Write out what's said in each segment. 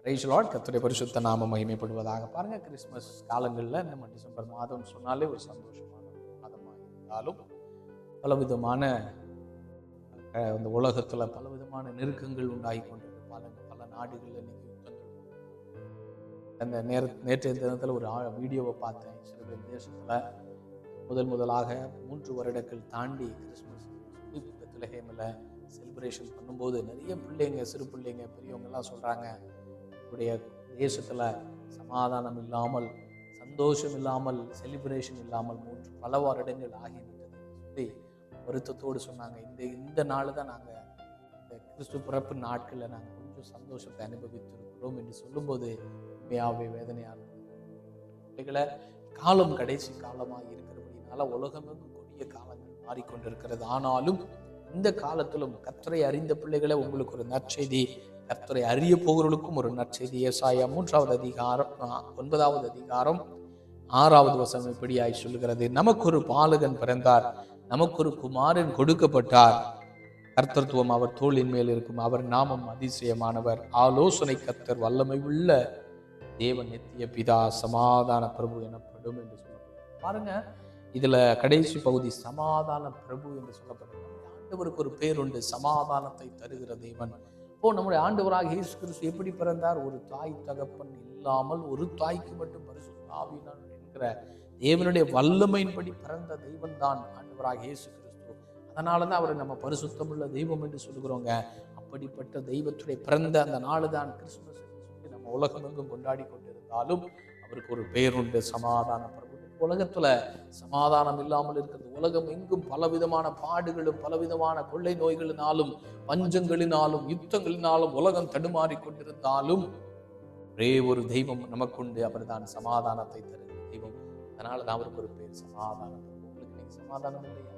Praise the Lord. கர்த்தருடைய பரிசுத்த நாமம் மகிமைப்படுவதாக. பாருங்க, கிறிஸ்மஸ் காலங்களில் நம்ம டிசம்பர் மாதம் சொன்னாலே ஒரு சந்தோஷமான மாதமாக இருந்தாலும் பலவிதமான இந்த உலகத்தில் பலவிதமான நெருக்கங்கள் உண்டாகி கொண்டிருக்கு. பல நாடுகளில் இன்னைக்கு யுத்தங்கள். அந்த நேற்றைய தினத்தில் ஒரு வீடியோவை பார்த்தேன். இஸ்ரேல் தேசத்தில் முதலாக 3 வருடங்கள் தாண்டி கிறிஸ்மஸ் பெத்லகேமில் செலிப்ரேஷன் பண்ணும்போது நிறைய பிள்ளைங்க, சிறு பிள்ளைங்க, பெரியவங்கெல்லாம் சொல்கிறாங்க, நம்முடைய தேசத்தில் சமாதானம் இல்லாமல், சந்தோஷம் இல்லாமல், செலிப்ரேஷன் இல்லாமல் பல வருடங்கள் ஆகிவிட்டது சொல்லி வருத்தத்தோடு சொன்னாங்க. இந்த நாள் தான் நாங்கள் இந்த கிறிஸ்து பிறப்பு நாட்களில் நாங்கள் கொஞ்சம் சந்தோஷத்தை அனுபவித்திருக்கிறோம் என்று சொல்லும்போது உண்மையாகவே வேதனையாக இருந்தது. பிள்ளைகளை, காலம் கடைசி காலமாக இருக்கிறபடினால உலகமெங்கும் கொடிய காலங்கள் மாறிக்கொண்டிருக்கிறது. ஆனாலும் இந்த காலத்திலும் கர்த்தரை அறிந்த பிள்ளைகளை, உங்களுக்கு ஒரு நற்செய்தி, கர்த்தரை அறிய போகிறவர்களுக்கும் ஒரு நற்செய்தி. ஏசாயா 3வது அதிகாரம் 9வது அதிகாரம் 6வது வசனம் இப்படியாய் சொல்லுகிறது: நமக்கு ஒரு பாலகன் பிறந்தார், நமக்கு ஒரு குமாரன் கொடுக்கப்பட்டார், கர்த்தத்துவம் அவர் தோளின் மேல் இருக்கும், அவர் நாமம் அதிசயமானவர், ஆலோசனை கர்த்தர், வல்லமை உள்ள தேவன், நித்திய பிதா, சமாதான பிரபு எனப்படும் என்று சொல்லப்படும். பாருங்க, இதுல கடைசி பகுதி சமாதான பிரபு என்று சொல்லப்படும். ஆண்டவருக்கு ஒரு பேர் உண்டு, சமாதானத்தை தருகிற தேவன். நம்முடைய ஆண்டவராக இயேசு கிறிஸ்து எப்படி பிறந்தார்? ஒரு தாய் தகப்பன் இல்லாமல், ஒரு தாய்க்கு மட்டும் பரிசுத்த ஆவியானவர் என்கிற தேவனுடைய வல்லமையின்படி பிறந்த தெய்வம் தான் ஆண்டவராக இயேசு கிறிஸ்து. அதனாலதான் அவரை நம்ம பரிசுத்தமுள்ள தெய்வம் என்று சொல்லுகிறோங்க. அப்படிப்பட்ட தெய்வத்துடைய பிறந்த அந்த நாள் தான் கிறிஸ்துமஸ் என்று சொல்லி நம்ம உலகமெங்கும் கொண்டாடி கொண்டிருந்தாலும் அவருக்கு ஒரு பேருண்டு, சமாதான பிரபு. உலகத்துல சமாதானம் இல்லாமல் இருக்கிறது. உலகம் எங்கும் பலவிதமான பாடுகளும், பலவிதமான கொள்ளை நோய்களினாலும், பஞ்சங்களினாலும், யுத்தங்களினாலும் உலகம் தடுமாறி கொண்டிருந்தாலும் ஒரே ஒரு தெய்வம் நமக்குண்டு, அவர் தான் சமாதானத்தை தருகிற தெய்வம். அதனாலதான் அவருக்கு ஒரு பேர் சமாதானம். உங்களுக்கு இன்னைக்கு சமாதானம் இல்லையா?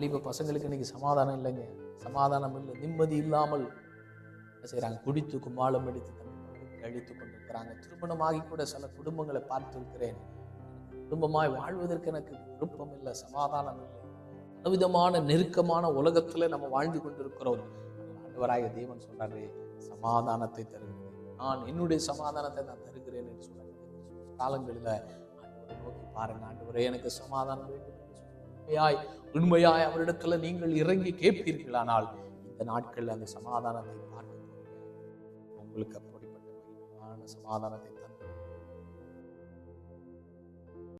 இப்ப பசங்களுக்கு இன்னைக்கு சமாதானம் இல்லைங்க. சமாதானம் இல்லை, நிம்மதி இல்லாமல் செய்யறாங்க, குடித்து கும்மாளம் எடுத்து அழித்துக் கொண்டிருக்கிறாங்க. திருமணமாகி கூட சில குடும்பங்களை பார்த்திருக்கிறேன். குடும்பமாய் வாழ்வதற்கு எனக்கு விருப்பம் இல்லை, சமாதானம் இல்லை. பலவிதமான நெருக்கமான உலகத்துல நம்ம வாழ்ந்து கொண்டிருக்கிறோம். ஆண்டவராகிய தேவன் சொல்றாரு, சமாதானத்தை தருகிறேன், நான் என்னுடைய சமாதானத்தை நான் தருகிறேன் என்று சொல்றாரு. காலங்களில் ஆண்டவரை நோக்கி பாருங்க, ஆண்டவரே எனக்கு சமாதானம் வேண்டும் என்று உண்மையாய் அவரிடத்துல நீங்கள் இறங்கி கேட்பீர்களானால் இந்த நாட்கள் அந்த சமாதானத்தை பார்க்க உங்களுக்கு அப்படிப்பட்ட சமாதானத்தை